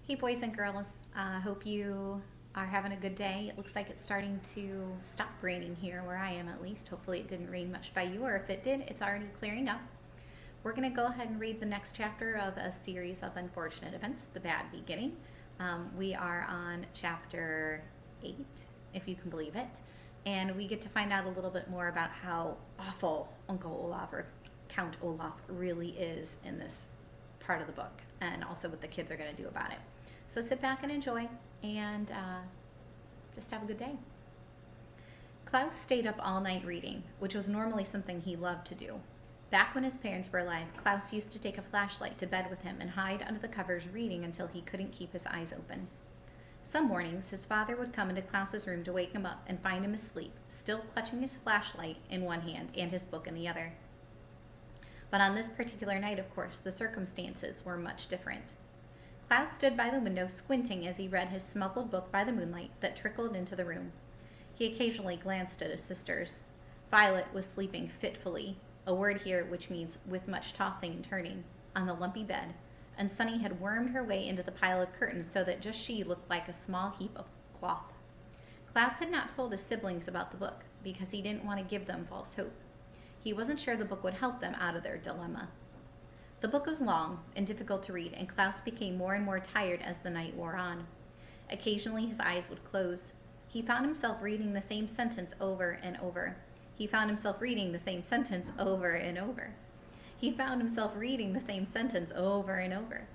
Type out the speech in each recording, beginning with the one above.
Hey boys and girls, hope you are having a good day. It looks like it's starting to stop raining here where I am at least. Hopefully it didn't rain much by you, or if it did, it's already clearing up. We're going to go ahead and read the next chapter of a series of unfortunate events, The Bad Beginning. We are on chapter 8, if you can believe it, and we get to find out a little bit more about how awful Uncle Olaf or Count Olaf really is in this part of the book, and also what the kids are going to do about it. So sit back and enjoy, and just have a good day. Klaus stayed up all night reading, which was normally something he loved to do. Back when his parents were alive, Klaus used to take a flashlight to bed with him and hide under the covers reading until he couldn't keep his eyes open. Some mornings, his father would come into Klaus's room to wake him up and find him asleep, still clutching his flashlight in one hand and his book in the other. But on this particular night, of course, the circumstances were much different. Klaus stood by the window squinting as he read his smuggled book by the moonlight that trickled into the room. He occasionally glanced at his sisters. Violet was sleeping fitfully, a word here which means with much tossing and turning, on the lumpy bed, and Sunny had wormed her way into the pile of curtains so that just she looked like a small heap of cloth. Klaus had not told his siblings about the book because he didn't want to give them false hope. He wasn't sure the book would help them out of their dilemma. The book was long and difficult to read, and Klaus became more and more tired as the night wore on. Occasionally his eyes would close. He found himself reading the same sentence over and over. He found himself reading the same sentence over and over. He found himself reading the same sentence over and over.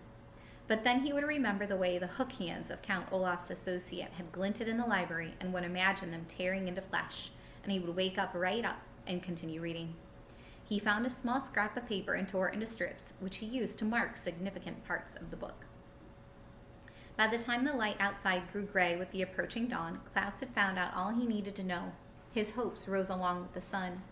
But then he would remember the way the hook hands of Count Olaf's associate had glinted in the library and would imagine them tearing into flesh, and he would wake up right up and continue reading. He found a small scrap of paper and tore it into strips, which he used to mark significant parts of the book. By the time the light outside grew gray with the approaching dawn, Klaus had found out all he needed to know. His hopes rose along with the sun.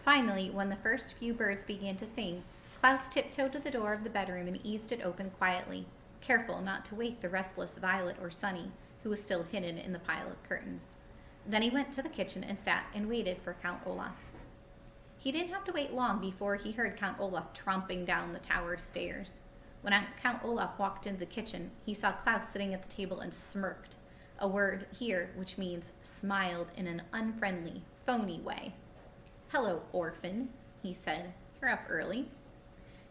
Finally, when the first few birds began to sing, Klaus tiptoed to the door of the bedroom and eased it open quietly, careful not to wake the restless Violet or Sunny, who was still hidden in the pile of curtains. Then he went to the kitchen and sat and waited for Count Olaf. He didn't have to wait long before he heard Count Olaf tromping down the tower stairs. When Count Olaf walked into the kitchen, he saw Klaus sitting at the table and smirked, a word here which means smiled in an unfriendly, phony way. "Hello, orphan," he said. "You're up early."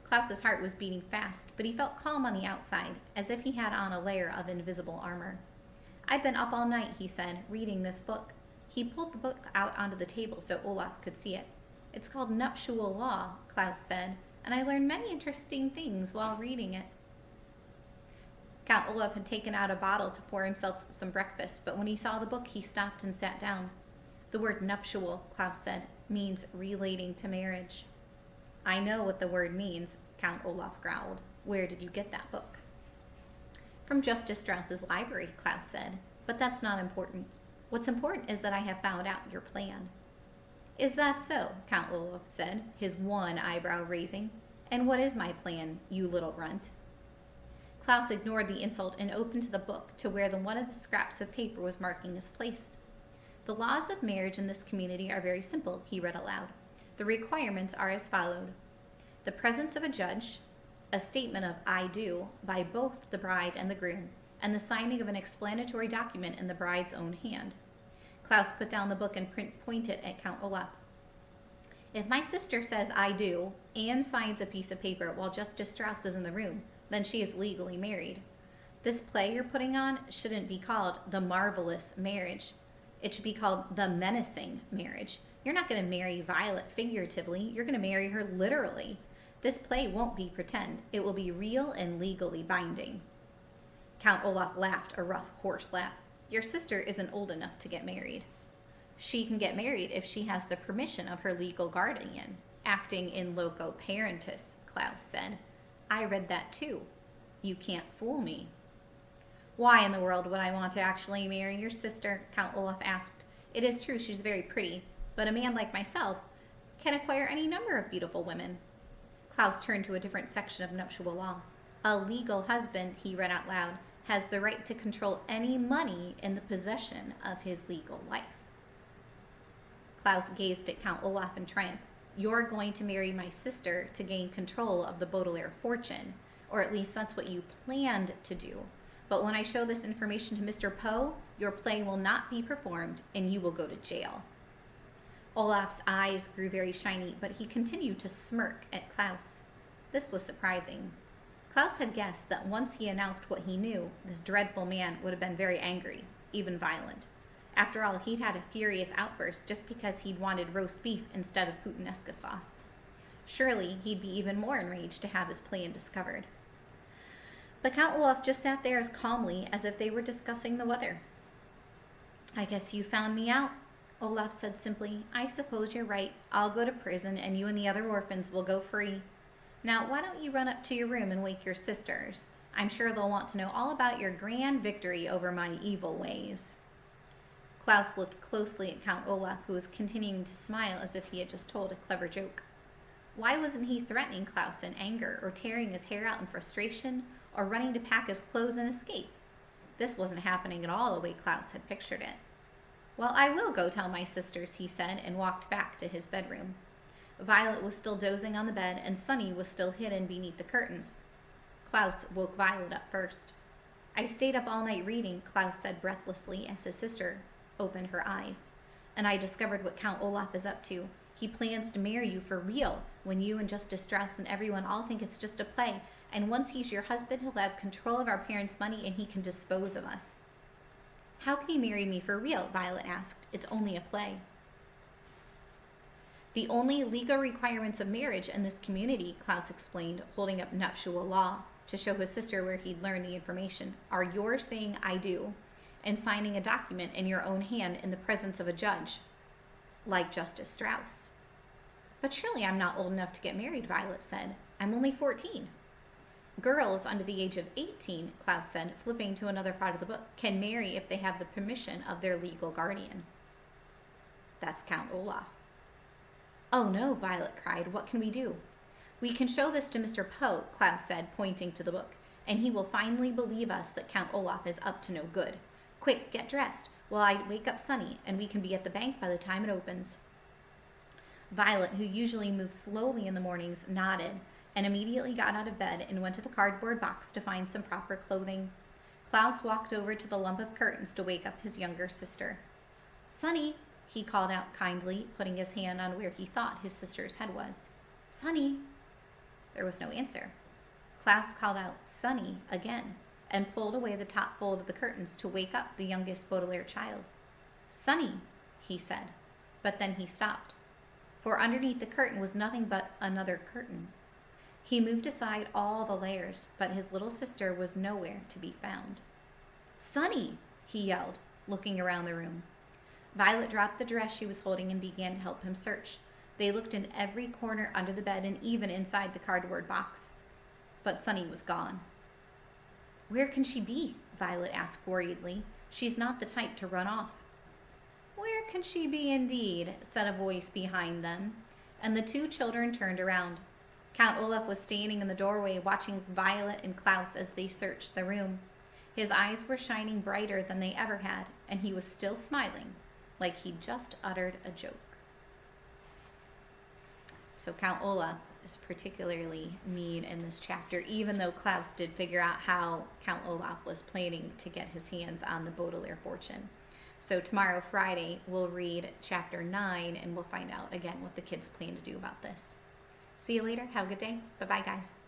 Klaus's heart was beating fast, but he felt calm on the outside, as if he had on a layer of invisible armor. "I've been up all night," he said, "reading this book." He pulled the book out onto the table so Olaf could see it. "It's called Nuptial Law," Klaus said, "and I learned many interesting things while reading it." Count Olaf had taken out a bottle to pour himself some breakfast, but when he saw the book, he stopped and sat down. "The word nuptial," Klaus said, "means relating to marriage." "I know what the word means," Count Olaf growled. "Where did you get that book?" "From Justice Strauss's library," Klaus said, "but that's not important. What's important is that I have found out your plan." "Is that so?" Count Olaf said, his one eyebrow raising. "And what is my plan, you little runt?" Klaus ignored the insult and opened the book to where one of the scraps of paper was marking his place. "The laws of marriage in this community are very simple," he read aloud. "The requirements are as followed. The presence of a judge, a statement of 'I do' by both the bride and the groom, and the signing of an explanatory document in the bride's own hand." Klaus put down the book and pointed at Count Olaf. "If my sister says 'I do' and signs a piece of paper while Justice Strauss is in the room, then she is legally married. This play you're putting on shouldn't be called The Marvelous Marriage. It should be called The Menacing Marriage. You're not going to marry Violet figuratively. You're going to marry her literally. This play won't be pretend. It will be real and legally binding." Count Olaf laughed a rough, hoarse laugh. "Your sister isn't old enough to get married." "She can get married if she has the permission of her legal guardian, acting in loco parentis," Klaus said. "I read that too. You can't fool me." "Why in the world would I want to actually marry your sister?" Count Olaf asked. "It is true she's very pretty, but a man like myself can acquire any number of beautiful women." Klaus turned to a different section of nuptial law. "A legal husband," he read out loud, "has the right to control any money in the possession of his legal wife." Klaus gazed at Count Olaf in triumph. "You're going to marry my sister to gain control of the Baudelaire fortune, or at least that's what you planned to do. But when I show this information to Mr. Poe, your play will not be performed and you will go to jail. Olaf's eyes grew very shiny, but he continued to smirk at Klaus. This was surprising. Klaus had guessed that once he announced what he knew, this dreadful man would have been very angry, even violent. After all, he'd had a furious outburst just because he'd wanted roast beef instead of puttanesca sauce. Surely he'd be even more enraged to have his plan discovered. But Count Olaf just sat there as calmly as if they were discussing the weather. I guess you found me out, Olaf said simply. I suppose you're right. I'll go to prison and you and the other orphans will go free. Now, why don't you run up to your room and wake your sisters? I'm sure they'll want to know all about your grand victory over my evil ways. Klaus looked closely at Count Olaf, who was continuing to smile as if he had just told a clever joke. Why wasn't he threatening Klaus in anger, or tearing his hair out in frustration, or running to pack his clothes and escape? This wasn't happening at all the way Klaus had pictured it. Well, I will go tell my sisters, he said, and walked back to his bedroom. Violet was still dozing on the bed, and Sunny was still hidden beneath the curtains. Klaus woke Violet up first. I stayed up all night reading, Klaus said breathlessly as his sister opened her eyes. And I discovered what Count Olaf is up to. He plans to marry you for real, when you and Justice Strauss and everyone all think it's just a play. And once he's your husband, he'll have control of our parents' money and he can dispose of us. How can he marry me for real? Violet asked. It's only a play. The only legal requirements of marriage in this community, Klaus explained, holding up nuptial law to show his sister where he'd learned the information, are your saying I do and signing a document in your own hand in the presence of a judge, like Justice Strauss. But surely I'm not old enough to get married, Violet said. I'm only 14. Girls under the age of 18, Klaus said, flipping to another part of the book, can marry if they have the permission of their legal guardian. That's Count Olaf. Oh no, Violet cried. What can we do? We can show this to Mr. Poe, Klaus said, pointing to the book, and he will finally believe us that Count Olaf is up to no good. Quick, get dressed while I wake up Sunny, and we can be at the bank by the time it opens. Violet, who usually moved slowly in the mornings, nodded and immediately got out of bed and went to the cardboard box to find some proper clothing. Klaus walked over to the lump of curtains to wake up his younger sister. Sunny, he called out kindly, putting his hand on where he thought his sister's head was. Sunny. There was no answer. Klaus called out, Sunny, again, and pulled away the top fold of the curtains to wake up the youngest Baudelaire child. Sunny, he said, but then he stopped, for underneath the curtain was nothing but another curtain. He moved aside all the layers, but his little sister was nowhere to be found. Sunny, he yelled, looking around the room. Violet dropped the dress she was holding and began to help him search. They looked in every corner under the bed and even inside the cardboard box. But Sunny was gone. Where can she be? Violet asked worriedly. She's not the type to run off. Where can she be indeed? Said a voice behind them, and the two children turned around. Count Olaf was standing in the doorway watching Violet and Klaus as they searched the room. His eyes were shining brighter than they ever had, and he was still smiling, like he'd just uttered a joke. So Count Olaf is particularly mean in this chapter, even though Klaus did figure out how Count Olaf was planning to get his hands on the Baudelaire fortune. So tomorrow, Friday, we'll read chapter 9, and we'll find out again what the kids plan to do about this. See you later. Have a good day. Bye-bye, guys.